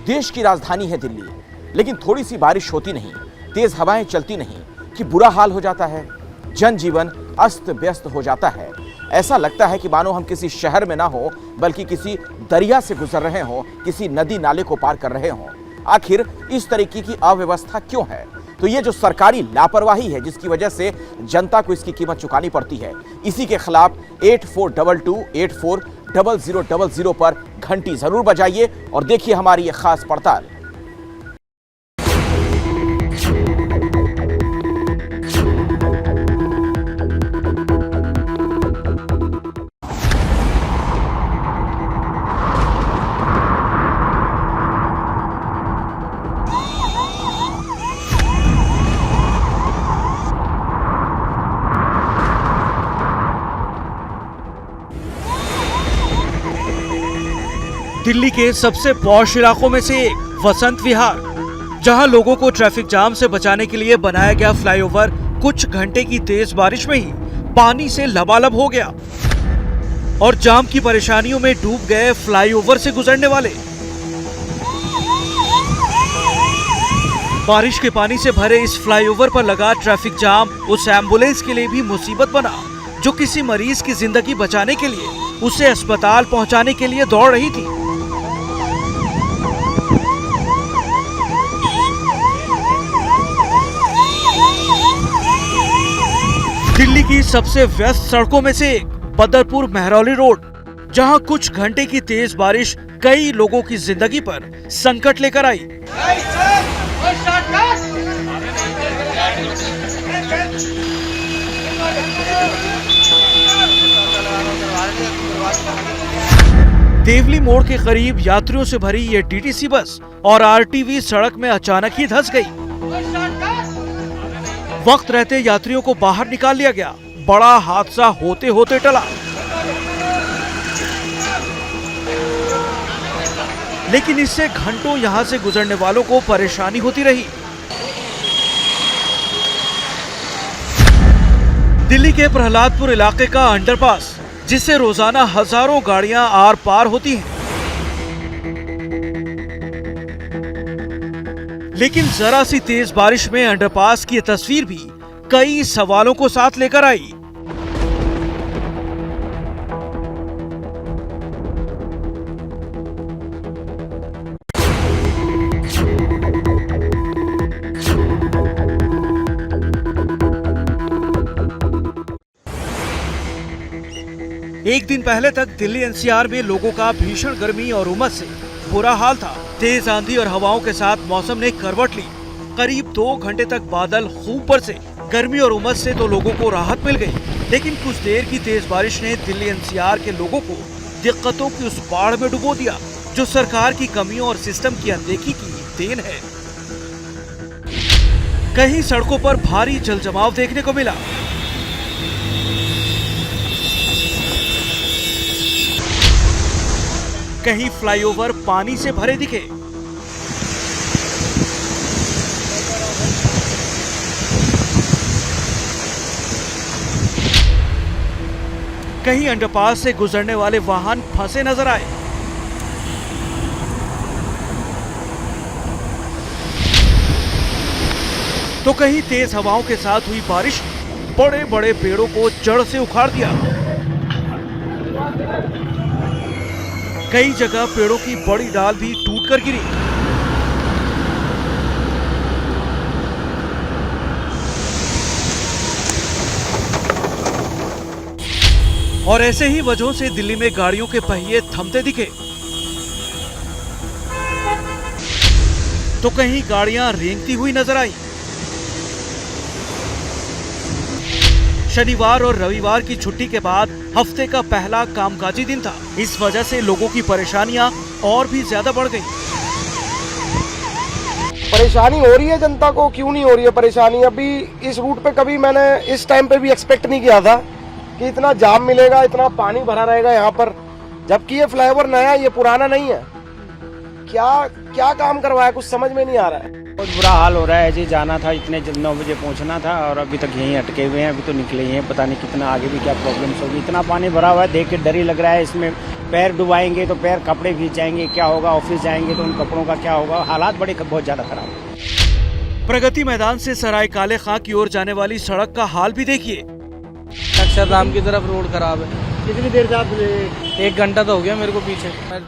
देश की राजधानी है दिल्ली, लेकिन थोड़ी सी बारिश होती नहीं, तेज हवाएं चलती नहीं कि बुरा हाल हो जाता है। जनजीवन अस्त व्यस्त हो जाता है। ऐसा लगता है कि मानो हम किसी शहर में ना हो, बल्कि किसी दरिया से गुजर रहे हों, किसी नदी नाले को पार कर रहे हों। आखिर इस तरीके की अव्यवस्था क्यों है? तो ये जो सरकारी लापरवाही है, जिसकी वजह से जनता को इसकी कीमत चुकानी पड़ती है, इसी के खिलाफ 8422840000 पर घंटी जरूर बजाइए और देखिए हमारी ये खास पड़ताल। दिल्ली के सबसे पॉश इलाकों में से एक वसंत विहार, जहां लोगों को ट्रैफिक जाम से बचाने के लिए बनाया गया फ्लाईओवर कुछ घंटे की तेज बारिश में ही पानी से लबालब हो गया और जाम की परेशानियों में डूब गए फ्लाईओवर से गुजरने वाले। बारिश के पानी से भरे इस फ्लाईओवर पर लगा ट्रैफिक जाम उस एम्बुलेंस के लिए भी मुसीबत बना जो किसी मरीज की जिंदगी बचाने के लिए उसे अस्पताल पहुंचाने के लिए दौड़ रही थी। दिल्ली की सबसे व्यस्त सड़कों में से एक बदरपुर मेहरौली रोड, जहां कुछ घंटे की तेज बारिश कई लोगों की जिंदगी पर संकट लेकर आई। देवली मोड़ के करीब यात्रियों से भरी ये टीटीसी बस और आरटीवी सड़क में अचानक ही धंस गई। वक्त रहते यात्रियों को बाहर निकाल लिया गया। बड़ा हादसा होते होते टला, लेकिन इससे घंटों यहां से गुजरने वालों को परेशानी होती रही। दिल्ली के प्रहलादपुर इलाके का अंडरपास, जिससे रोजाना हजारों गाड़ियां आर पार होती हैं, लेकिन जरा सी तेज बारिश में अंडरपास की ये तस्वीर भी कई सवालों को साथ लेकर आई। एक दिन पहले तक दिल्ली एनसीआर में लोगों का भीषण गर्मी और उमस से बुरा हाल था। तेज आंधी और हवाओं के साथ मौसम ने करवट ली। करीब 2 घंटे तक बादल खूब बरसे। गर्मी और उमस से तो लोगों को राहत मिल गई, लेकिन कुछ देर की तेज बारिश ने दिल्ली एनसीआर के लोगों को दिक्कतों की उस बाढ़ में डुबो दिया जो सरकार की कमियों और सिस्टम की अनदेखी की देन है। कहीं सड़कों पर भारी जलजमाव देखने को मिला, कहीं फ्लाईओवर पानी से भरे दिखे, कहीं अंडरपास से गुजरने वाले वाहन फंसे नजर आए। तो कहीं तेज हवाओं के साथ हुई बारिश बड़े बड़े पेड़ों को जड़ से उखाड़ दिया। कई जगह पेड़ों की बड़ी डाल भी टूटकर गिरी। और ऐसे ही वजहों से दिल्ली में गाड़ियों के पहिए थमते दिखे, तो कहीं गाड़ियां रेंगती हुई नजर आई। शनिवार और रविवार की छुट्टी के बाद हफ्ते का पहला कामकाजी दिन था। इस वजह से लोगों की परेशानियां और भी ज्यादा बढ़ गई। परेशानी हो रही है जनता को, क्यों नहीं हो रही है परेशानी? अभी इस रूट पे कभी मैंने इस टाइम पे भी एक्सपेक्ट नहीं किया था कि इतना जाम मिलेगा, इतना पानी भरा रहेगा यहाँ पर, जबकि ये फ्लाईओवर नया है, ये पुराना नहीं है। क्या काम करवाया, कुछ समझ में नहीं आ रहा है। बहुत बुरा हाल हो रहा है जी। जाना था, इतने 9 बजे पहुंचना था और अभी तक यहीं अटके हुए हैं। अभी तो निकले ही हैं, पता नहीं कितना आगे भी क्या प्रॉब्लम्स होगी। इतना पानी भरा हुआ है, देख के डर ही लग रहा है। इसमें पैर डुबाएंगे तो पैर कपड़े भीग जाएंगे, क्या होगा, ऑफिस जाएंगे तो उन कपड़ों का क्या होगा, हालात बहुत ज़्यादा खराब है। प्रगति मैदान से सराय काले खां की ओर जाने वाली सड़क का हाल भी देखिए। अक्षरधाम की तरफ रोड खराब है। कितनी देर से आप 1 घंटा तो हो गया मेरे को पीछे। मैं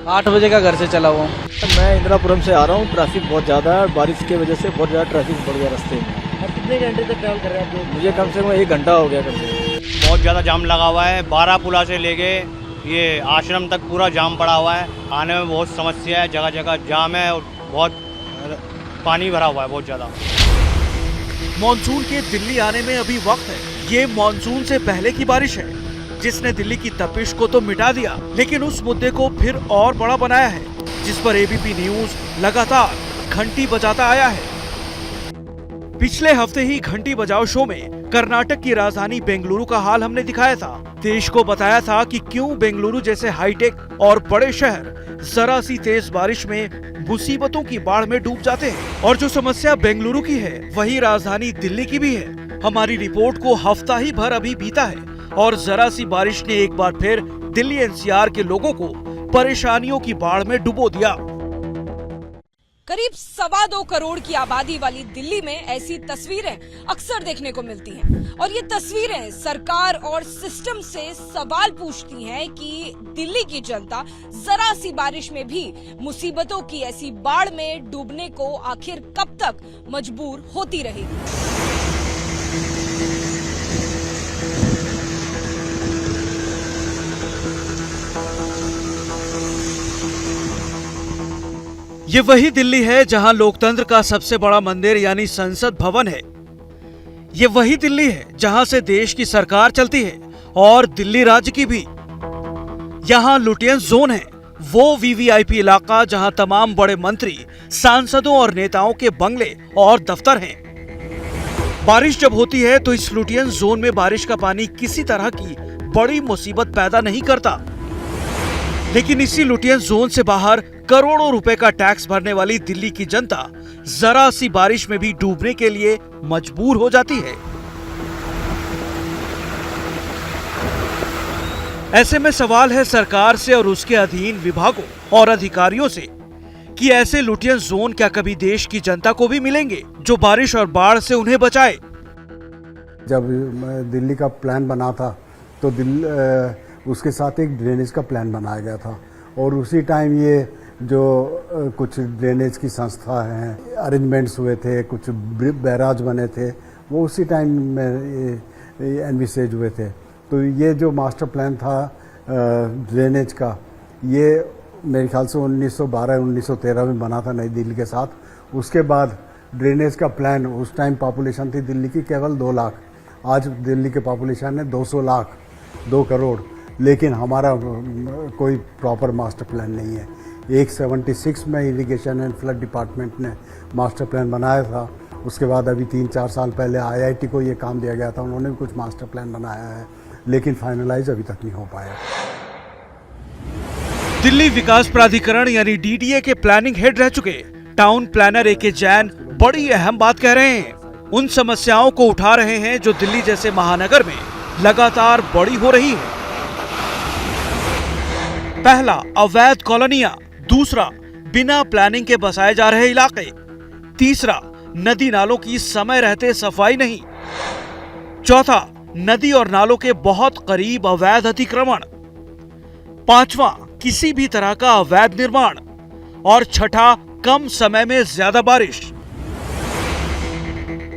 8 बजे का घर से चला हुआ हूँ। मैं इंदिरापुरम से आ रहा हूँ। ट्रैफिक बहुत ज़्यादा है और बारिश की वजह से बहुत ज़्यादा ट्रैफिक बढ़ गया रास्ते में। आप कितने घंटे तक ट्रैवल कर रहे हैं? मुझे कम से कम 1 घंटा हो गया। कम से कम बहुत ज़्यादा जाम लगा हुआ है। 12 पुला से लेके ये आश्रम तक पूरा जाम पड़ा हुआ है। आने में बहुत समस्या है, जगह जगह जाम है और बहुत पानी भरा हुआ है बहुत ज़्यादा। मॉनसून के दिल्ली आने में अभी वक्त है। ये मॉनसून से पहले की बारिश है जिसने दिल्ली की तपिश को तो मिटा दिया, लेकिन उस मुद्दे को फिर और बड़ा बनाया है, जिस पर एबीपी न्यूज लगातार घंटी बजाता आया है। पिछले हफ्ते ही घंटी बजाओ शो में कर्नाटक की राजधानी बेंगलुरु का हाल हमने दिखाया था। देश को बताया था कि क्यों बेंगलुरु जैसे हाईटेक और बड़े शहर जरा सी तेज बारिश में मुसीबतों की बाढ़ में डूब जाते हैं। और जो समस्या बेंगलुरु की है वही राजधानी दिल्ली की भी है। हमारी रिपोर्ट को हफ्ता ही भर अभी बीता है और जरा सी बारिश ने एक बार फिर दिल्ली एनसीआर के लोगों को परेशानियों की बाढ़ में डुबो दिया। करीब 2.25 करोड़ की आबादी वाली दिल्ली में ऐसी तस्वीरें अक्सर देखने को मिलती हैं और ये तस्वीरें सरकार और सिस्टम से सवाल पूछती हैं कि दिल्ली की जनता जरा सी बारिश में भी मुसीबतों की ऐसी बाढ़ में डूबने को आखिर कब तक मजबूर होती रहेगी। ये वही दिल्ली है जहां लोकतंत्र का सबसे बड़ा मंदिर यानी संसद भवन है। ये वही दिल्ली है जहां से देश की सरकार चलती है और दिल्ली राज्य की भी। यहां लुटियन जोन है, वो वीवीआईपी इलाका जहां तमाम बड़े मंत्री, सांसदों और नेताओं के बंगले और दफ्तर हैं। बारिश जब होती है तो इस लुटियन जोन में बारिश का पानी किसी तरह की बड़ी मुसीबत पैदा नहीं करता, लेकिन इसी लुटियन जोन से बाहर करोड़ों रुपए का टैक्स भरने वाली दिल्ली की जनता जरा सी बारिश में भी डूबने के लिए मजबूर हो जाती है। ऐसे में सवाल है सरकार से और उसके अधीन विभागों और अधिकारियों से कि ऐसे लुटियन जोन क्या कभी देश की जनता को भी मिलेंगे जो बारिश और बाढ़ से उन्हें बचाए। जब दिल्ली का प्लान बना था तो उसके साथ एक ड्रेनेज का प्लान बनाया गया था और उसी टाइम ये जो कुछ ड्रेनेज की संस्था हैं, अरेंजमेंट्स हुए थे, कुछ बैराज बने थे, वो उसी टाइम में एनविसेज हुए थे। तो ये जो मास्टर प्लान था ड्रेनेज का, ये मेरे ख्याल से 1912-1913 में बना था नई दिल्ली के साथ। उसके बाद ड्रेनेज का प्लान, उस टाइम पॉपुलेशन थी दिल्ली की केवल 2 लाख, आज दिल्ली के पॉपुलेशन है 200 लाख, 2 करोड़, लेकिन हमारा कोई प्रॉपर मास्टर प्लान नहीं है। 76 में इरिगेशन एंड फ्लड डिपार्टमेंट ने मास्टर प्लान बनाया था। उसके बाद अभी 3-4 साल पहले IIT को ये काम दिया गया था, उन्होंने भी कुछ मास्टर प्लान बनाया है, लेकिन फाइनलाइज अभी तक नहीं हो पाया। दिल्ली विकास प्राधिकरण यानी DDA के प्लानिंग हेड रह चुके टाउन प्लानर AK जैन बड़ी अहम बात कह रहे हैं। उन समस्याओं को उठा रहे हैं जो दिल्ली जैसे महानगर में लगातार बड़ी हो रही है। पहला, अवैध कॉलोनियां। दूसरा, बिना प्लानिंग के बसाए जा रहे इलाके। तीसरा, नदी नालों की समय रहते सफाई नहीं। चौथा, नदी और नालों के बहुत करीब अवैध अतिक्रमण। पांचवा, किसी भी तरह का अवैध निर्माण। और छठा, कम समय में ज्यादा बारिश।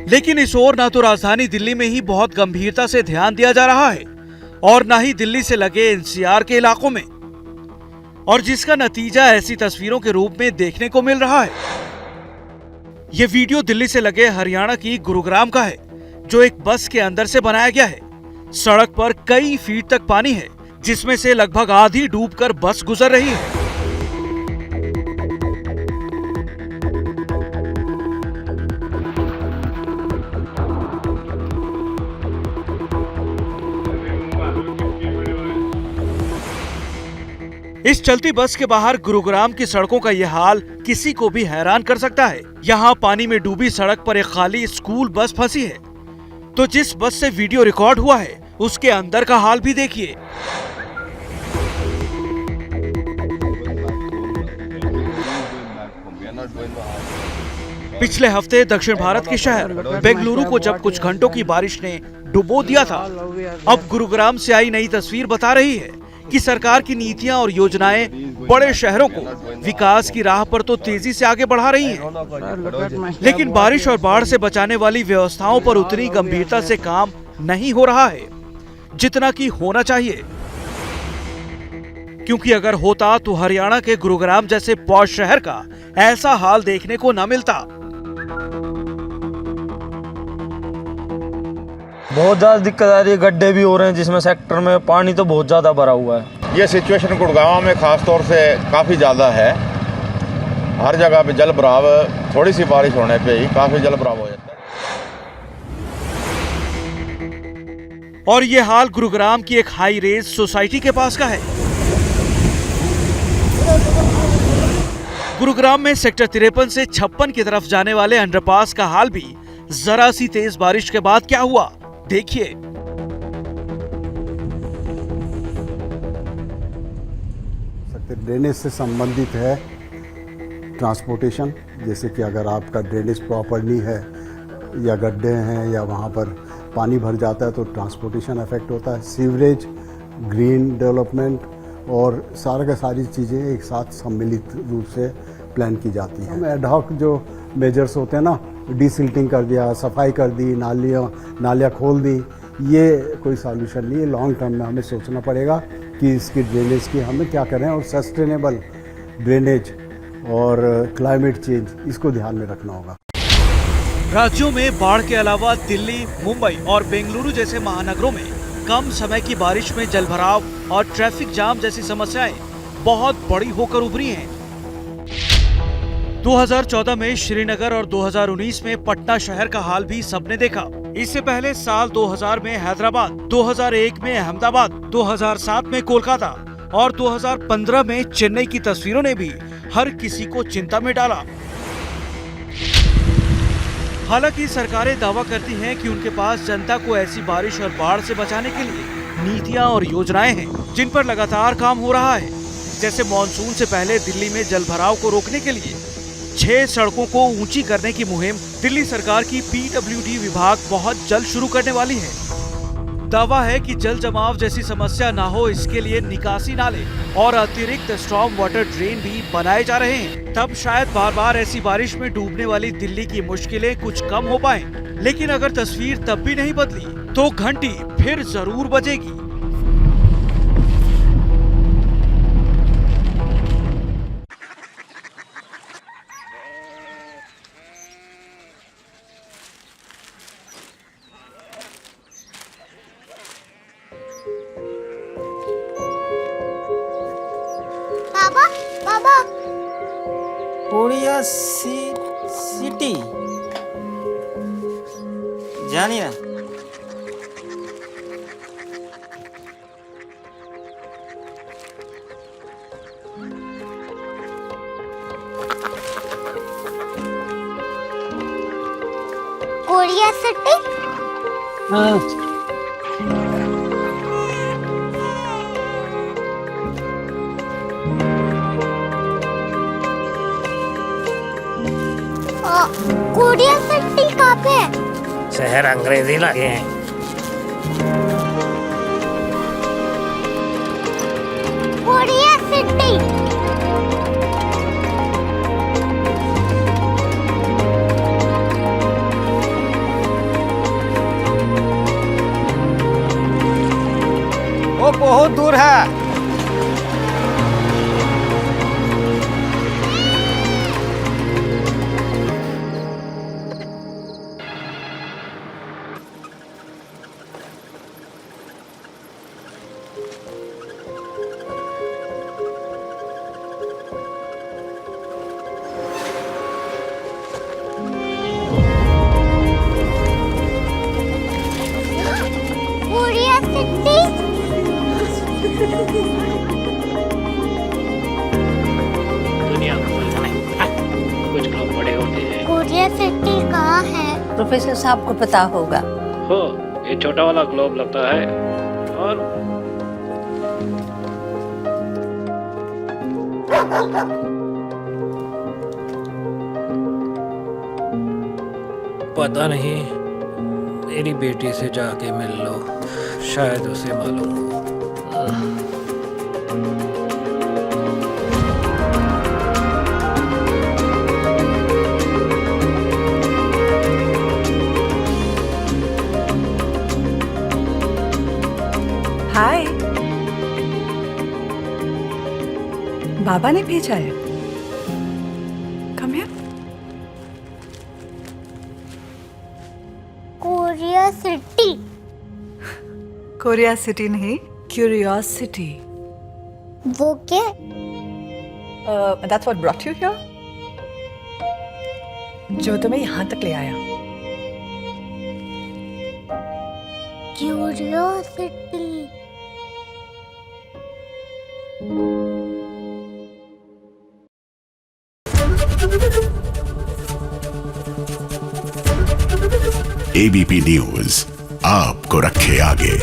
लेकिन इस ओर ना तो राजधानी दिल्ली में ही बहुत गंभीरता से ध्यान दिया जा रहा है और ना ही दिल्ली से लगे NCR के इलाकों में, और जिसका नतीजा ऐसी तस्वीरों के रूप में देखने को मिल रहा है। ये वीडियो दिल्ली से लगे हरियाणा की गुरुग्राम का है, जो एक बस के अंदर से बनाया गया है। सड़क पर कई फीट तक पानी है, जिसमें से लगभग आधी डूबकर बस गुजर रही है। इस चलती बस के बाहर गुरुग्राम की सड़कों का यह हाल किसी को भी हैरान कर सकता है। यहाँ पानी में डूबी सड़क पर एक खाली स्कूल बस फंसी है, तो जिस बस से वीडियो रिकॉर्ड हुआ है उसके अंदर का हाल भी देखिए। पिछले हफ्ते दक्षिण भारत के शहर बेंगलुरु को जब कुछ घंटों की बारिश ने डुबो दिया था, अब गुरुग्राम से आई नई तस्वीर बता रही है कि सरकार की नीतियां और योजनाएं बड़े शहरों को विकास की राह पर तो तेजी से आगे बढ़ा रही हैं, लेकिन बारिश और बाढ़ से बचाने वाली व्यवस्थाओं पर उतनी गंभीरता से काम नहीं हो रहा है जितना कि होना चाहिए। क्योंकि अगर होता तो हरियाणा के गुरुग्राम जैसे पॉश शहर का ऐसा हाल देखने को न मिलता। बहुत ज्यादा दिक्कत आ रही है, गड्ढे भी हो रहे हैं जिसमें सेक्टर में पानी तो बहुत ज्यादा भरा हुआ है। ये सिचुएशन गुड़गांव में खास तौर से काफ़ी ज़्यादा है। हर जगह पे जल भराव, थोड़ी सी बारिश होने पे ही काफ़ी जल भराव हो जाता है। और ये हाल गुरुग्राम की एक हाई रेज सोसाइटी के पास का है। गुरुग्राम में सेक्टर 53 से 56 की तरफ जाने वाले अंडरपास का हाल भी जरा सी तेज बारिश के बाद क्या हुआ, देखिए। ड्रेनेज से संबंधित है ट्रांसपोर्टेशन, जैसे कि अगर आपका ड्रेनेज प्रॉपर नहीं है या गड्ढे हैं या वहाँ पर पानी भर जाता है तो ट्रांसपोर्टेशन अफेक्ट होता है। सीवरेज, ग्रीन डेवलपमेंट और सारा का सारी चीज़ें एक साथ सम्मिलित रूप से प्लान की जाती हैं। एडहॉक जो मेजर्स होते हैं ना, डिसिल्टिंग कर दिया, सफाई कर दी, नालियाँ खोल दी, ये कोई सॉल्यूशन नहीं है। लॉन्ग टर्म में हमें सोचना पड़ेगा कि इसकी ड्रेनेज की हमें क्या करें, और सस्टेनेबल ड्रेनेज और क्लाइमेट चेंज, इसको ध्यान में रखना होगा। राज्यों में बाढ़ के अलावा दिल्ली, मुंबई और बेंगलुरु जैसे महानगरों में कम समय की बारिश में जलभराव और ट्रैफिक जाम जैसी समस्याएं बहुत बड़ी होकर उभरी हैं। 2014 में श्रीनगर और 2019 में पटना शहर का हाल भी सबने देखा। इससे पहले साल 2000 में हैदराबाद, 2001 में अहमदाबाद, 2007 में कोलकाता और 2015 में चेन्नई की तस्वीरों ने भी हर किसी को चिंता में डाला। हालांकि सरकारें दावा करती हैं कि उनके पास जनता को ऐसी बारिश और बाढ़ से बचाने के लिए नीतियां और योजनाएं हैं जिन पर लगातार काम हो रहा है। जैसे मॉनसून से पहले दिल्ली में जलभराव को रोकने के लिए 6 सड़कों को ऊंची करने की मुहिम दिल्ली सरकार की PWD विभाग बहुत जल्द शुरू करने वाली है। दावा है कि जल जमाव जैसी समस्या ना हो, इसके लिए निकासी नाले और अतिरिक्त स्टॉर्म वाटर ड्रेन भी बनाए जा रहे हैं। तब शायद बार बार ऐसी बारिश में डूबने वाली दिल्ली की मुश्किलें कुछ कम हो पाएं। लेकिन अगर तस्वीर तब भी नहीं बदली तो घंटी फिर जरूर बजेगी। कोरिया सिटी जानिए। Korea city? हाँ। कोरिया सिटी कहाँ पे है? शहर अंग्रेजी लगे हैं। Korea city. वो बहुत दूर है। Korea city. दुनिया कुछ लोग बड़े होते हैं। कोरिया सिटी कहाँ है? प्रोफेसर साहब को पता होगा। हो, ये छोटा वाला ग्लोब लगता है और पता नहीं, मेरी बेटी से जाके मिल लो, शायद उसे मालूम हो। हाय, बाबा ने भेजा है। Come here. Korea city. Korea city नहीं, क्यूरियोसिटी। वो क्या? That's what brought you here? जो तुम्हें यहाँ तक ले आया। क्यूरियोसिटी। एबीपी न्यूज आपको रखे आगे।